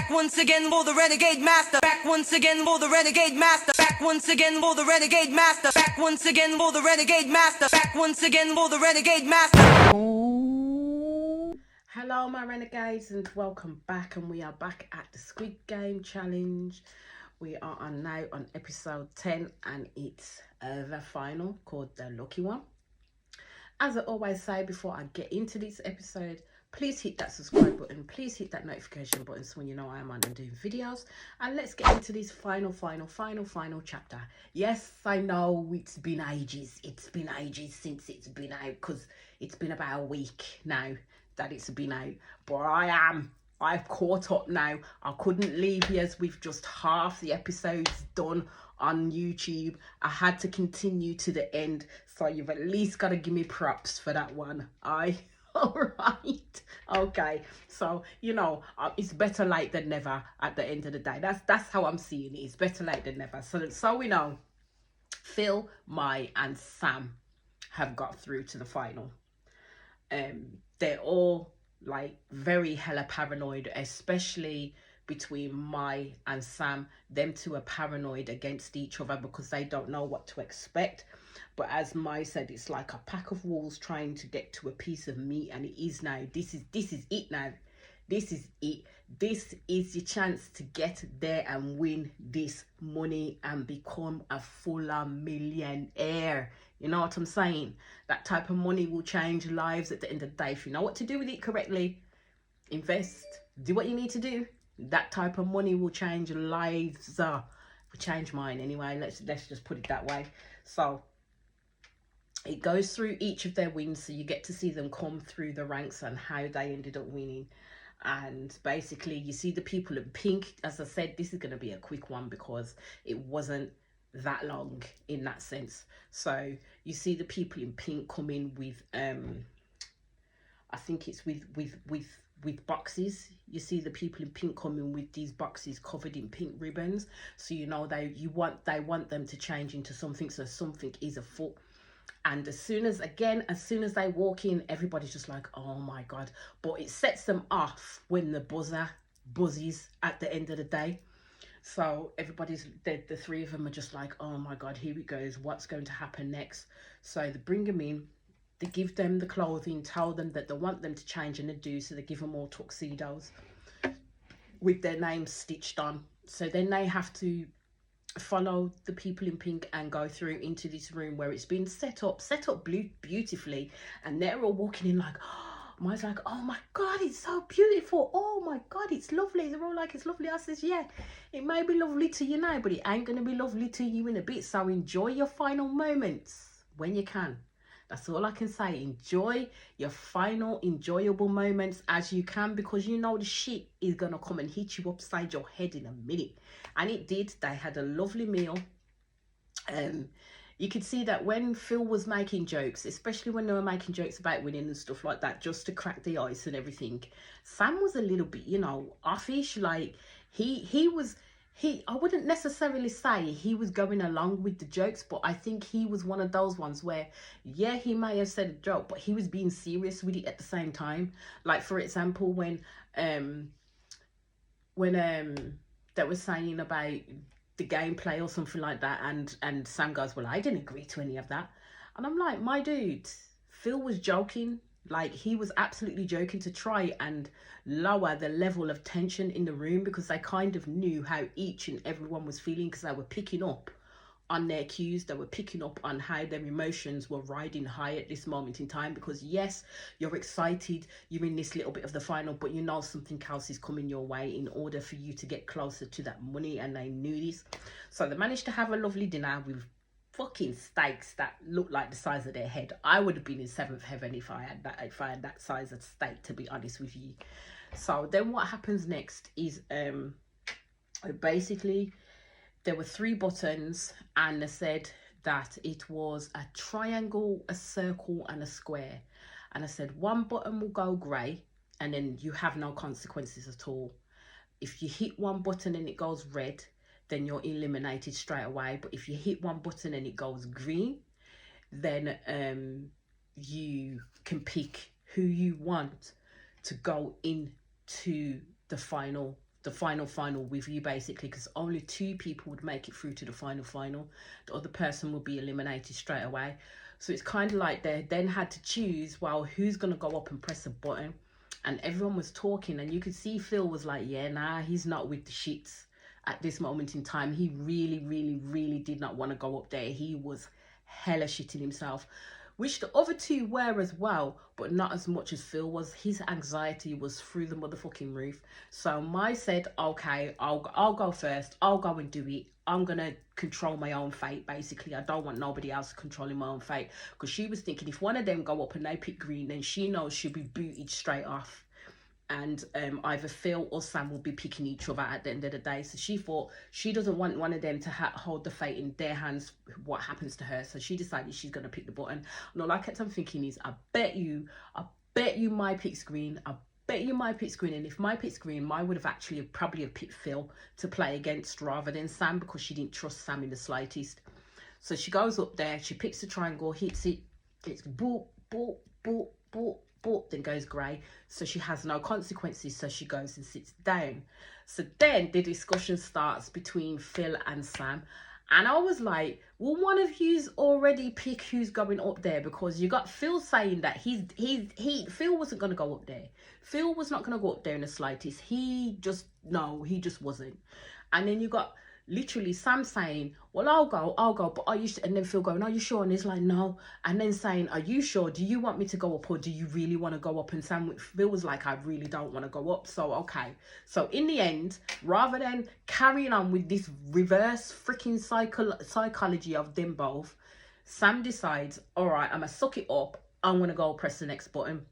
Back once again for the renegade master. Back once again for the renegade master. Back once again for the renegade master. Back once again for the renegade master. Back once again for the renegade master. Hello my renegades and welcome back, and we are back at the Squid Game challenge. We are now on episode 10 and it's the final, called the lucky one. As I always say before I get into this episode, please hit that subscribe button, please hit that notification button so when you know I am on and doing videos. And let's get into this final chapter. Yes, I know it's been ages since it's been out, because it's been about a week now that it's been out, but I've caught up now. I couldn't leave you with just half the episodes done on YouTube. I had to continue to the end, so you've at least got to give me props for that one. All right, okay, so it's better late than never at the end of the day. That's how I'm seeing it. It's better late than never. So we know Phil, Mai and Sam have got through to the final. They're all like very hella paranoid, especially between Mai and Sam. Them two are paranoid against each other because they don't know what to expect. But as Mai said, it's like a pack of wolves trying to get to a piece of meat, and it is now. This is it now. This is it. This is your chance to get there and win this money and become a fuller millionaire. You know what I'm saying? That type of money will change lives at the end of the day. If you know what to do with it correctly, invest, do what you need to do. That type of money will change lives. Will change mine anyway. Let's just put it that way. So it goes through each of their wins, so you get to see them come through the ranks and how they ended up winning. And basically you see the people in pink. As I said, this is going to be a quick one because it wasn't that long in that sense. So you see the people in pink come in with I think it's with boxes. You see the people in pink coming with these boxes covered in pink ribbons, so you know they want them to change into something, so something is afoot. And as soon as they walk in, everybody's just like, oh my god. But it sets them off when the buzzer buzzes at the end of the day. So everybody's, the three of them are just like, oh my god, here it goes, what's going to happen next? So they bring them in, they give them the clothing, tell them that they want them to change, and they do. So they give them all tuxedos with their names stitched on. So then they have to follow the people in pink and go through into this room where it's been set up beautifully, and they're all walking in like, Mai's like, oh my god, it's so beautiful, oh my god, it's lovely. They're all like, it's lovely. I says, yeah, it may be lovely to you now, but it ain't gonna be lovely to you in a bit. So enjoy your final moments when you can. That's all I can say. Enjoy your final enjoyable moments as you can, because you know the shit is gonna come and hit you upside your head in a minute. And it did. They had a lovely meal. You could see that when Phil was making jokes, especially when they were making jokes about winning and stuff like that, just to crack the ice and everything, Sam was a little bit, offish. Like I wouldn't necessarily say he was going along with the jokes, but I think he was one of those ones where, yeah, he may have said a joke, but he was being serious with it at the same time. Like, for example, when they were saying about the gameplay or something like that, and Sam goes, well, I didn't agree to any of that. And I'm like, my dude, Phil was joking. Like, he was absolutely joking to try and lower the level of tension in the room, because they kind of knew how each and everyone was feeling, because they were picking up on their cues. They were picking up on how their emotions were riding high at this moment in time, because yes, you're excited, you're in this little bit of the final, but you know something else is coming your way in order for you to get closer to that money, and they knew this. So they managed to have a lovely dinner with fucking steaks that looked like the size of their head. I would have been in seventh heaven if I had that size of steak, to be honest with you. So then what happens next is basically there were 3 buttons, and they said that it was a triangle, a circle and a square. And I said, one button will go grey and then you have no consequences at all. If you hit one button and it goes red, then you're eliminated straight away. But if you hit one button and it goes green, then you can pick who you want to go into the final the final with you, basically, because only 2 people would make it through to the final. The other person would be eliminated straight away. So it's kind of like they then had to choose, well, who's going to go up and press a button. And everyone was talking, and you could see Phil was like, yeah, nah, he's not with the shits at this moment in time. He really did not want to go up there. He was hella shitting himself, which the other 2 were as well, but not as much as Phil was. His anxiety was through the motherfucking roof. So Mai said, okay, I'll go first. I'll go and do it. I'm gonna control my own fate, basically. I don't want nobody else controlling my own fate, because she was thinking if one of them go up and they pick green, then she knows she'll be booted straight off, and either Phil or Sam will be picking each other at the end of the day. So she thought she doesn't want one of them to hold the fate in their hands, what happens to her. So she decided she's going to pick the button. And all I kept on thinking is, I bet you Mai picks green. I bet you Mai picks green. And if Mai picks green, Mai would have actually probably have picked Phil to play against rather than Sam, because she didn't trust Sam in the slightest. So she goes up there, she picks the triangle, hits it, it's boop, boop, boop, boop, boop, then goes grey. So she has no consequences, so she goes and sits down. So then the discussion starts between Phil and Sam. And I was like, well, one of you's already pick who's going up there, because you got Phil saying that Phil wasn't going to go up there. Phil was not going to go up there in the slightest. He just wasn't. And then you got literally Sam saying, well, I'll go, but are you, and then Phil going, are you sure? And he's like, no. And then saying, are you sure? Do you want me to go up, or do you really want to go up? And Phil was like, I really don't want to go up. So okay, so in the end, rather than carrying on with this reverse freaking psychology of them both, Sam decides, all right, I'm gonna suck it up, I'm gonna go press the next button.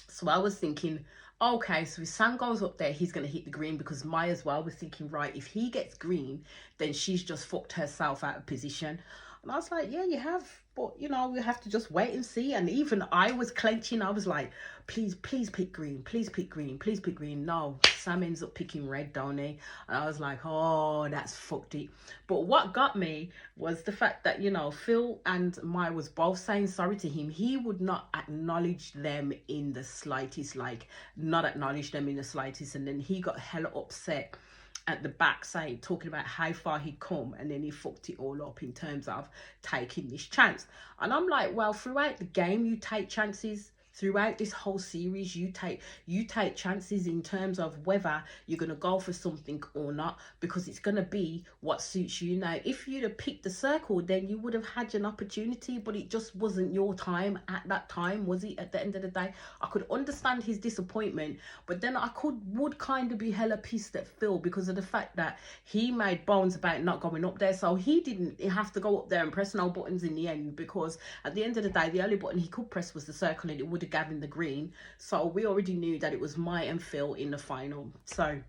So I was thinking, okay, so if Sam goes up there, he's going to hit the green, because Mai as well was thinking, right, if he gets green, then she's just fucked herself out of position. And I was like, yeah, you have, but, you know, we have to just wait and see. And even I was clenching. I was like, please pick green. Please pick green. Please pick green. No, Sam ends up picking red, don't he? And I was like, oh, that's fucked it. But what got me was the fact that, you know, Phil and Mai was both saying sorry to him. He would not acknowledge them in the slightest, like, not acknowledge them in the slightest. And then he got hella upset at the back, saying, talking about how far he'd come, and then he fucked it all up in terms of taking this chance. And I'm like, well, throughout the game you take chances. Throughout this whole series, you take chances in terms of whether you're going to go for something or not, because it's going to be what suits you. Now, if you'd have picked the circle, then you would have had an opportunity, but it just wasn't your time at that time, was it? At the end of the day, I could understand his disappointment, but then I would kind of be hella pissed at Phil, because of the fact that he made bones about not going up there. So he didn't have to go up there and press no buttons in the end, because at the end of the day, the only button he could press was the circle, and it would Gavin the green. So we already knew that it was Mai and Phil in the final. So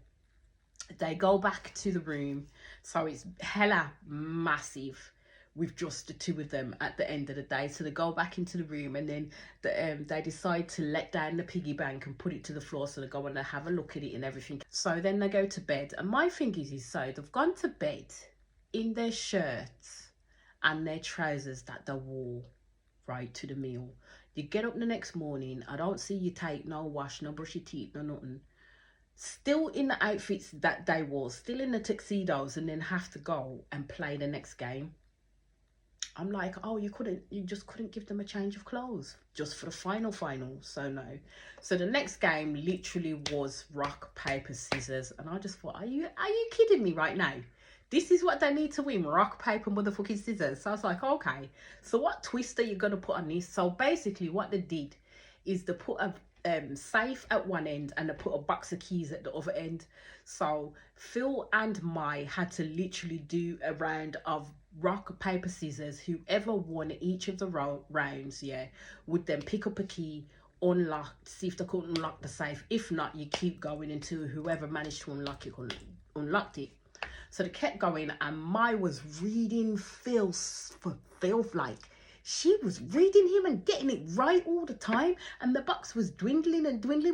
they go back to the room. So it's hella massive with just the 2 of them at the end of the day. So they go back into the room, and then they decide to let down the piggy bank and put it to the floor. So they go and they have a look at it and everything. So then they go to bed. And my thing is so they've gone to bed in their shirts and their trousers that they wore right to the meal. You get up the next morning, I don't see you take no wash, no brush your teeth, no nothing. Still in the outfits that they wore, still in the tuxedos, and then have to go and play the next game. I'm like, oh, you just couldn't give them a change of clothes just for the final. So no. So the next game literally was rock, paper, scissors. And I just thought, are you kidding me right now? This is what they need to win, rock, paper, motherfucking scissors. So I was like, okay, so what twist are you going to put on this? So basically what they did is they put a safe at one end and they put a box of keys at the other end. So Phil and Mai had to literally do a round of rock, paper, scissors. Whoever won each of the rounds, yeah, would then pick up a key, unlock, see if they could unlock the safe. If not, you keep going until whoever managed to unlock it unlocked it. So they kept going, and Mai was reading Phil for filth. Like, she was reading him and getting it right all the time, and the box was dwindling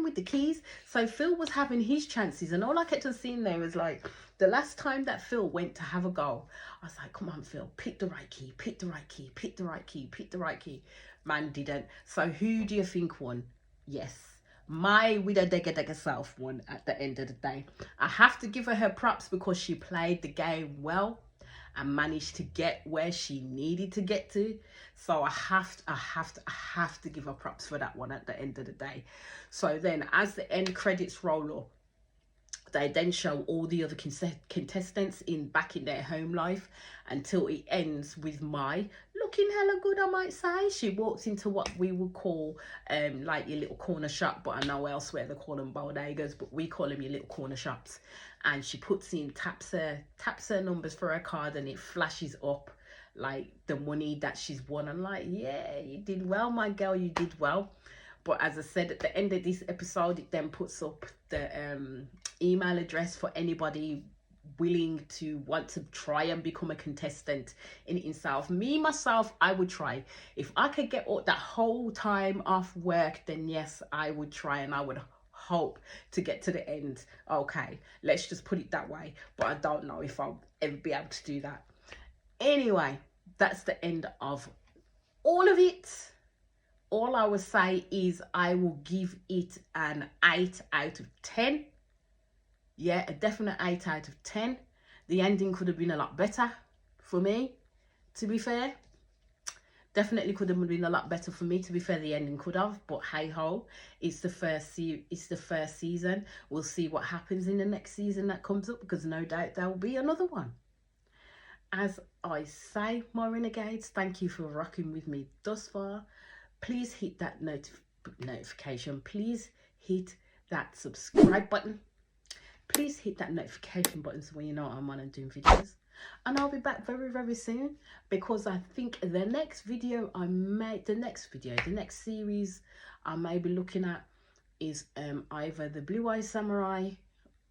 with the keys. So Phil was having his chances, and all I kept on seeing there was like, the last time that Phil went to have a go, I was like, come on, Phil, pick the right key, pick the right key, pick the right key, pick the right key. Man didn't. So who do you think won? Yes, my Widow Degger self won at the end of the day. I have to give her props because she played the game well and managed to get where she needed to get to. So I have to give her props for that one at the end of the day. So then as the end credits roll up, they then show all the other contestants back in their home life until it ends with Mai looking hella good, I might say. She walks into what we would call like your little corner shop, but I know elsewhere they call them bodegas, but we call them your little corner shops. And she taps her numbers for her card, and it flashes up like the money that she's won. I'm like, yeah, you did well, my girl, you did well. But as I said, at the end of this episode, it then puts up the email address for anybody willing to want to try and become a contestant in itself. Me, myself, I would try. If I could get all that whole time off work, then yes, I would try, and I would hope to get to the end. Okay, let's just put it that way. But I don't know if I'll ever be able to do that. Anyway, that's the end of all of it. All I would say is I will give it an 8 out of 10. Yeah, a definite 8 out of 10. The ending could have been a lot better for me, to be fair. Definitely could have been a lot better for me, to be fair. The ending could have, but hey ho, it's the first season. We'll see what happens in the next season that comes up, because no doubt there will be another one. As I say, my renegades, thank you for rocking with me thus far. Please hit that notification. Please hit that subscribe button. Please hit that notification button so when you know I'm on and doing videos. And I'll be back very, very soon, because I think the next series I may be looking at is either the Blue Eye Samurai,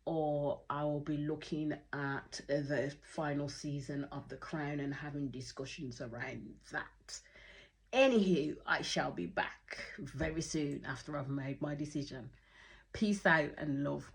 or I will be looking at the final season of The Crown and having discussions around that. Anywho, I shall be back very soon after I've made my decision. Peace out and love.